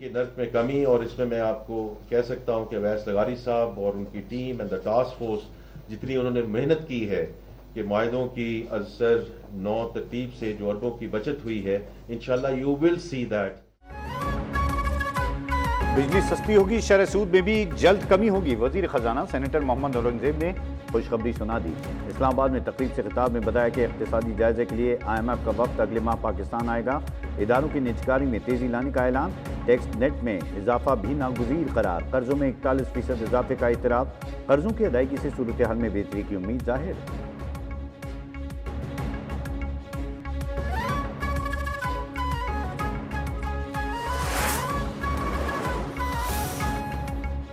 की नर्क में कमी, और इसमें मैं आपको कह सकता हूं कि अवैस लगारी साहब और उनकी team and the task force जितनी उन्होंने मेहनत की है कि माहिदों की असर नौ तरतीब से जो अरबों की बचत हुई है, इंशाल्लाह यू विल सी दैट। बिजली सस्ती होगी, शरह सूद में भी जल्द कमी होगी। वजीर खजाना सेनेटर मोहम्मद औरंगजेब ने खुशखबरी सुना दी। इस्लामाबाद में तकरीब से खिताब में बताया कि इक़्तिसादी जायजे के लिए IMF का वफ्द अगले माह पाकिस्तान आएगा। इदारों की निजकारी में तेजी लाने का ऐलान। टैक्स नेट में इजाफा भी नागुज़ीर करार। कर्जों में 41% इजाफे का इतराफ़। कर्जों की अदायगी से सूरत हाल में बेहतरी की उम्मीद जाहिर।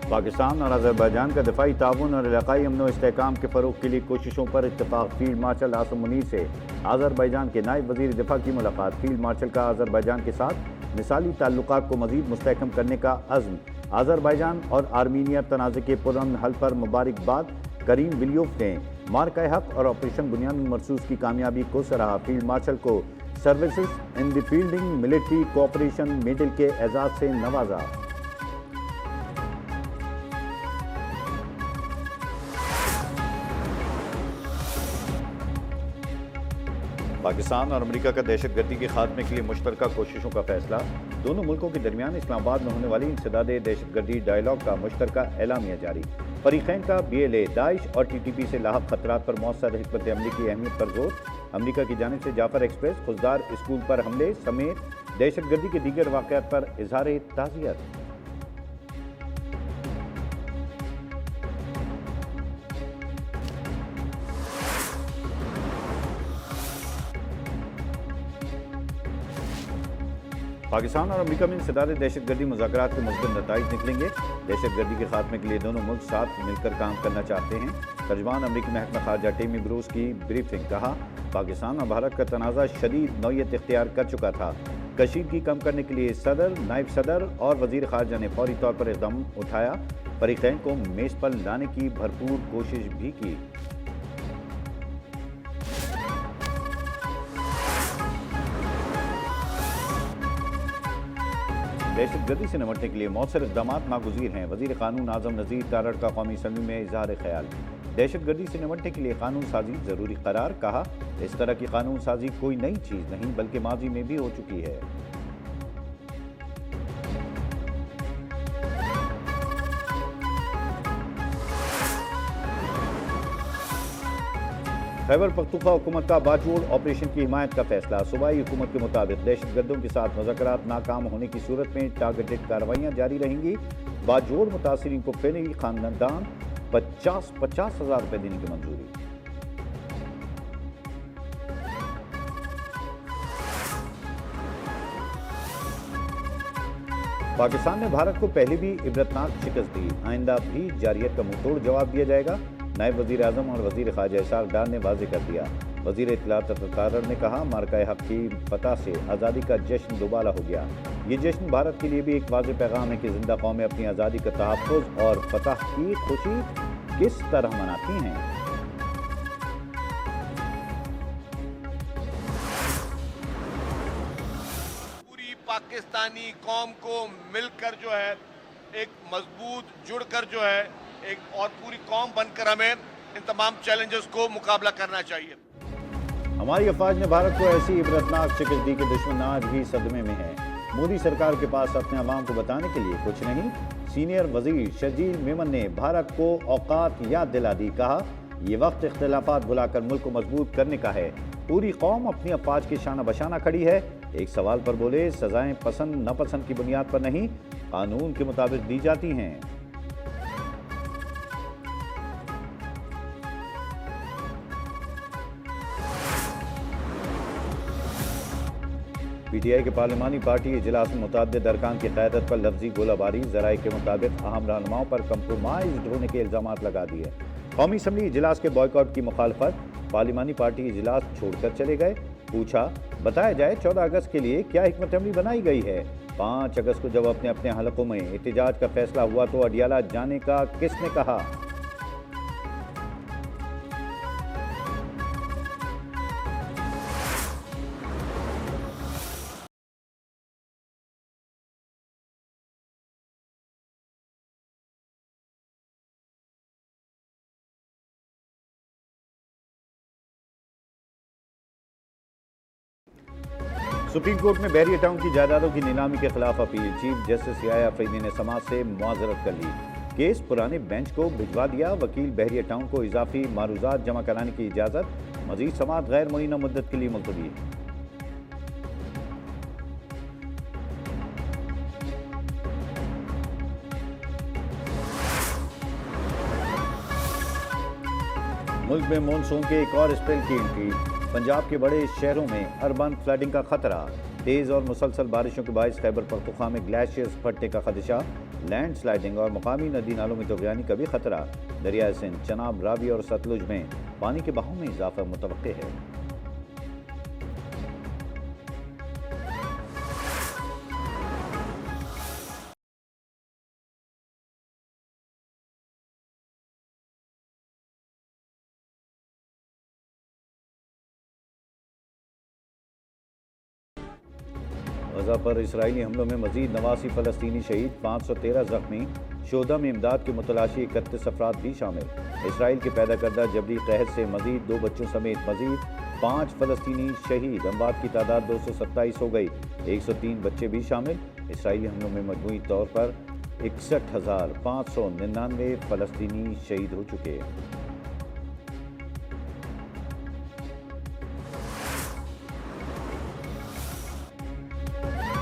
पाकिस्तान और अज़रबैजान का दफ़ाई ताउन और इलाक़ाई अमन व इस्तेहकाम के फ़रोग़ के लिए कोशिशों पर इत्तफ़ाक़। फील्ड मार्शल आसिम मुनीर से अज़रबैजान के नायब वज़ीर दिफ़ा की मुलाकात। फील्ड मार्शल का अज़रबैजान के साथ मिसाली ताल्लुकात को मज़ीद मुस्तहकम करने का अज़्म। अज़रबैजान और आर्मीनिया तनाज़े के पुरअमन हल पर मुबारकबाद। करीम बिलियोफ ने मार्का हक़ और ऑपरेशन बुनियाद मरसूस की कामयाबी को सराहा। फील्ड मार्शल को services in the fielding military cooperation medal के एजाज़ से नवाजा। पाकिस्तान और अमेरिका का दहशतगर्दी के खात्मे के लिए मुश्तरका कोशिशों का फैसला। दोनों मुल्कों के दरमियान इस्लामाबाद में होने वाली इंसदाद दहशतगर्दी डायलॉग का मुश्तरका एलामिया जारी। फरीक़ैन का BLA, दाइश और TTP से लाहक खतरात पर मौसर हिकमत अमली की अहमियत पर जोर। अमरीका की जानिब से जाफर एक्सप्रेस, खुजदार स्कूल पर हमले समेत दहशतगर्दी के दीगर वाक़यात पर इजहार ताज़ियत। पाकिस्तान और अमेरिका में इंसदाद दहशतगर्दी मुज़ाकरात के मुस्बत नताइज निकलेंगे। दहशतगर्दी के खात्मे के लिए दोनों मुल्क साथ मिलकर काम करना चाहते हैं। तर्जमान अमरीकी महकमा खारजा टेमी ब्रूस की ब्रीफिंग। कहा, पाकिस्तान और भारत का तनाज़ा शदीद नौयत इख्तियार कर चुका था। कशीदगी कम करने के लिए सदर, नायब सदर और वज़ीर खारजा ने फौरी तौर पर इक़दाम उठाया। फरीक़ैन को मेज़ पर लाने की भरपूर कोशिश भी की। दहशतगर्दी से निपटने के लिए मौसर इक़दाम नागुज़ीर हैं। वज़ीर क़ानून आज़म नज़ीर तारड़ का कौमी असम्बली में इज़हार ख्याल। दहशतगर्दी से निपटने के लिए कानून साजी ज़रूरी करार। कहा, इस तरह की कानून साजी कोई नई चीज़ नहीं बल्कि माजी में भी हो चुकी है। खैबर पख्तूनख्वा हुकूमत का बाजोड़ ऑपरेशन की हिमायत का फैसला। सूबाई हुकूमत के मुताबिक दहशतगर्दों के साथ मुज़ाकरात नाकाम होने की सूरत में टारगेटेड कार्रवाइयाँ जारी रहेंगी। बाजोड़ मुतासिरीन को फ़िनी खानदान 50,000 रुपये देने की मंजूरी। पाकिस्तान ने भारत को पहले भी इबरतनाक शिकस्त दी, आइंदा भी जारियत का मुंह तोड़ जवाब दिया जाएगा। नायब वज़ीर आज़म और वज़ीर ख़ारजा इसाक डार ने वाज़ेह कर दिया। वज़ीर इत्तलात तारड़ ने कहा, मार्का हक़ की फतह से आज़ादी का जश्न दोबारा हो गया। ये जश्न भारत के लिए भी एक वाज़ेह पैगाम है कि ज़िंदा कौमें अपनी आज़ादी का तहफ़्फ़ुज़ और फतह की खुशी किस तरह मनाती हैं। पूरी पाकिस्तानी कौम को मिलकर जो है एक मजबूत जुड़कर जो है एक और पूरी कौम बनकर हमें इन तमाम चैलेंजेस को मुकाबला करना चाहिए। हमारी अफवाज ने भारत को ऐसी इबरतनाक शिकस्त दी कि दुश्मन आज भी सदमे में है। मोदी सरकार के पास अपने अवाम को बताने के लिए कुछ नहीं। सीनियर वजीर शजील मेमन ने भारत को औकात याद दिला दी। कहा, ये वक्त इख्तिलाफात भुलाकर मुल्क को मजबूत करने का है। पूरी कौम अपनी अफवाज की शाना बशाना खड़ी है। एक सवाल पर बोले, सजाएं पसंद नापसंद की बुनियाद पर नहीं, कानून के मुताबिक दी जाती हैं। PTI के पार्लिमानी पार्टी इजलास में मुतअद्दिद अरकान की क़यादत पर लफ्जी गोलाबारी। ज़राए के मुताबिक अहम रहनुमाओं पर कंप्रोमाइज होने के इल्ज़ाम लगा दिए। कौमी असम्बली इजलास के बॉयकॉट की मुखालफत। पार्लिमानी पार्टी इजलास छोड़कर चले गए। पूछा, बताया जाए 14 अगस्त के लिए क्या हिकमत अमली बनाई गई है। 5 अगस्त को जब अपने अपने हलकों में एहतजाज का फैसला हुआ तो अडियाला जाने का किसने कहा। سپریم کورٹ میں بحریہ ٹاؤن کی جائیدادوں کی نیلامی کے خلاف اپیل، چیف جسٹس یحییٰ افریدی نے سماعت سے معذرت کر لی، کیس پرانے بینچ کو بھجوا دیا، وکیل بحریہ ٹاؤن کو اضافی معروضات جمع کرانے کی اجازت، مزید سماعت غیر معینہ مدت کے لیے ملتوی۔ ملک میں مونسون کے ایک اور اسپیل کی انٹری، پنجاب کے بڑے شہروں میں اربن فلڈنگ کا خطرہ، تیز اور مسلسل بارشوں کے باعث خیبر پختونخوا میں گلیشیئرز پھٹنے کا خدشہ، لینڈ سلائیڈنگ اور مقامی ندی نالوں میں طغیانی کا بھی خطرہ، دریائے سندھ، چناب، راوی اور ستلج میں پانی کے بہاؤ میں اضافہ متوقع ہے۔ غزہ پر اسرائیلی حملوں میں مزید 89 فلسطینی شہید، 513 زخمی، شہداء میں امداد کے متلاشی 31 افراد بھی شامل۔ اسرائیل کے پیدا کردہ جبری قحط سے مزید 2 بچوں سمیت مزید 5 فلسطینی شہید، اموات کی تعداد 227 ہو گئی، 103 بچے بھی شامل۔ اسرائیلی حملوں میں مجموعی طور پر 61,599 فلسطینی شہید ہو چکے۔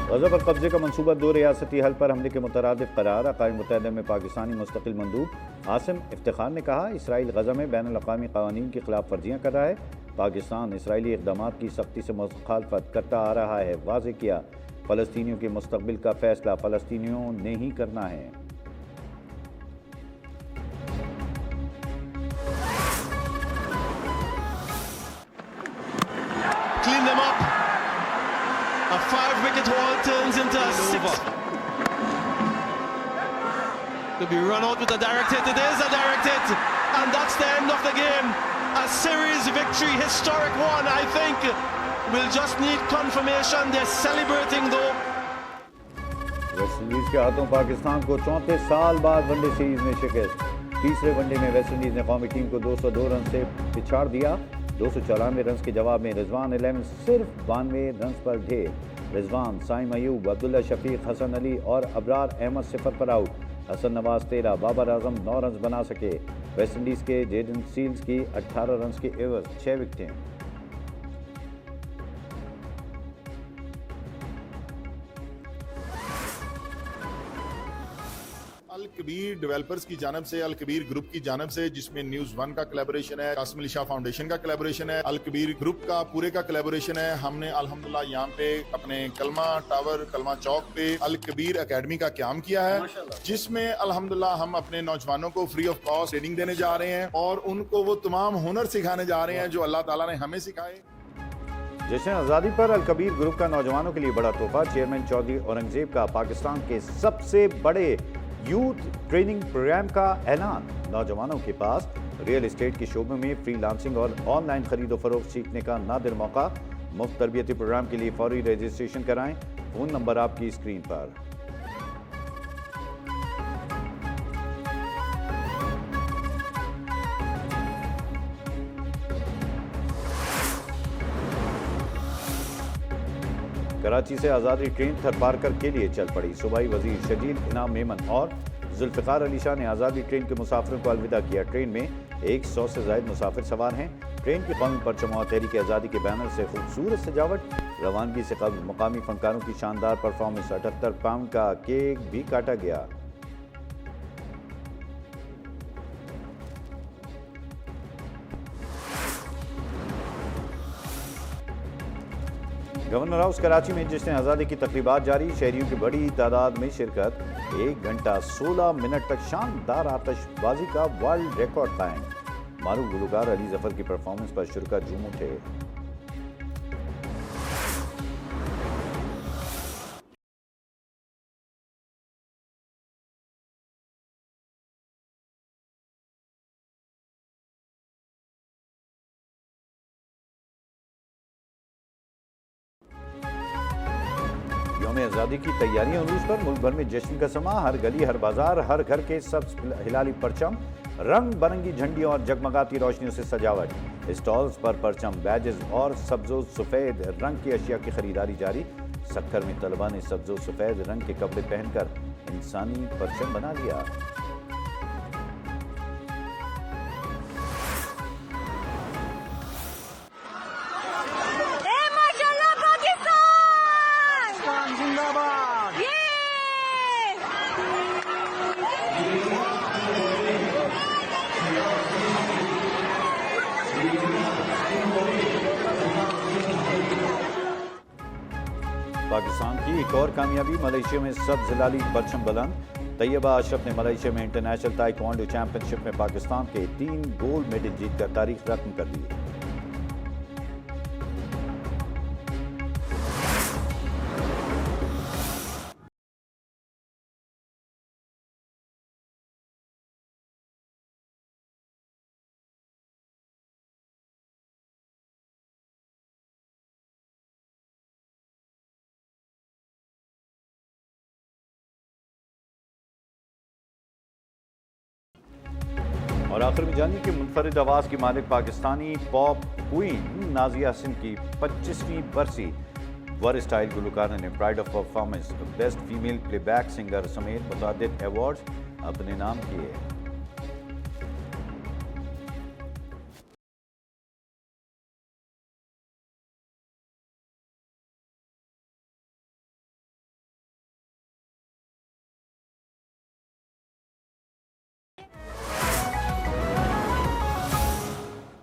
غزہ پر قبضے کا منصوبہ 2 ریاستی حل پر حملے کے مترادف قرار، اقوام متحدہ میں پاکستانی مستقل مندوب عاصم افتخار نے کہا، اسرائیل غزہ میں بین الاقوامی قوانین کی خلاف ورزیاں کر رہا ہے، پاکستان اسرائیلی اقدامات کی سختی سے مخالفت کرتا آ رہا ہے، واضح کیا، فلسطینیوں کے مستقبل کا فیصلہ فلسطینیوں نے ہی کرنا ہے۔ Clean them up. A 5-wicket haul turns into a 6. Could be run out with a direct hit. It is a direct hit. And that's the end of the game. A series victory, historic one, I think. We'll just need confirmation. They're celebrating though. West Indies کے ہاتھوں پاکستان کو 34 سال بعد one day series میں شکست، تیسرے one day میں West Indies نے قومی ٹیم کو 202 رن سے پچھاڑ دیا، 294 رنز کے جواب میں رضوان 11 صرف 92 رنز پر ڈھیر، رضوان، سائم ایوب، عبداللہ شفیق، حسن علی اور ابرار احمد 0 پر آؤٹ، حسن نواز 13، بابر اعظم 9 رنز بنا سکے، ویسٹ انڈیز کے جیڈن سیلز کی 18 رنز کے عوض 6 وکٹیں۔ الکبیر ڈیولپرز کی جانب سے، الکبیر گروپ کی جانب سے، جس میں نیوز 1 کا کلیبوریشن ہے، قاسم علی شاہ فاؤنڈیشن کا کلیبوریشن ہے، الکبیر گروپ کا پورے کا کلیبوریشن ہے، ہم نے الحمدللہ یہاں پہ اپنے کلمہ ٹاور، کلمہ چوک پہ الکبیر اکیڈمی کا قیام کیا ہے، جس میں الحمدللہ ہم اپنے نوجوانوں کو فری آف کاسٹ ٹریننگ دینے جا رہے ہیں اور ان کو وہ تمام ہنر سکھانے جا رہے ہیں جو اللہ تعالیٰ نے ہمیں سکھائے۔ جشن آزادی پر الکبیر گروپ کا نوجوانوں کے لیے بڑا تحفہ، چیئرمین چودھری اورنگزیب کا پاکستان کے سب سے بڑے یوتھ ٹریننگ پروگرام کا اعلان، نوجوانوں کے پاس ریئل اسٹیٹ کے شعبے میں فری لانسنگ اور آن لائن خرید و فروخت سیکھنے کا نادر موقع، مفت تربیتی پروگرام کے لیے فوری رجسٹریشن کرائیں، فون نمبر آپ کی اسکرین پر۔ کراچی سے آزادی ٹرین تھرپارکر کے لیے چل پڑی، صوبائی وزیر شجیل انعام میمن اور ذوالفقار علی شاہ نے آزادی ٹرین کے مسافروں کو الوداع کیا، ٹرین میں 100 سے زائد مسافر سوار ہیں، ٹرین کی قومی پرچم اور تحریک آزادی کے بینر سے خوبصورت سجاوٹ، روانگی سے قبل مقامی فنکاروں کی شاندار پرفارمنس، 78 پاؤنڈ کا کیک بھی کاٹا گیا۔ گورنر ہاؤس کراچی میں جشن آزادی کی تقریبات جاری، شہریوں کی بڑی تعداد میں شرکت، 1 گھنٹہ 16 منٹ تک شاندار آتش بازی کا ورلڈ ریکارڈ قائم، معروف گلوکار علی ظفر کی پرفارمنس پر شرکا جھوم اٹھے۔ یوم آزادی کی تیاریاں عروج پر، ملک بھر میں جشن کا سماں، ہر گلی، ہر بازار، ہر گھر کے سبز ہلالی پرچم، رنگ برنگی جھنڈیوں اور جگمگاتی روشنیوں سے سجاوٹ، اسٹالز پر پرچم، بیجز اور سبز و سفید رنگ کی اشیاء کی خریداری جاری۔ سکھر میں طلبہ نے سبز و سفید رنگ کے کپڑے پہن کر انسانی پرچم بنا لیا۔ پاکستان کی ایک اور کامیابی، ملائیشیا میں سبز ہلالی پرچم بلند۔ طیبہ اشرف نے ملائیشیا میں انٹرنیشنل تائیکوانڈو چیمپئن شپ میں پاکستان کے 3 گولڈ میڈل جیت کر تاریخ رقم کر دی۔ اور آخر میں جانیے کہ منفرد آواز کی مالک پاکستانی پاپ کوئین نازیہ حسن کی 25ویں برسی، ورسٹائل گلوکارہ نے pride of performance, best female play back singer سمیت متعدد ایوارڈز اپنے نام کیے۔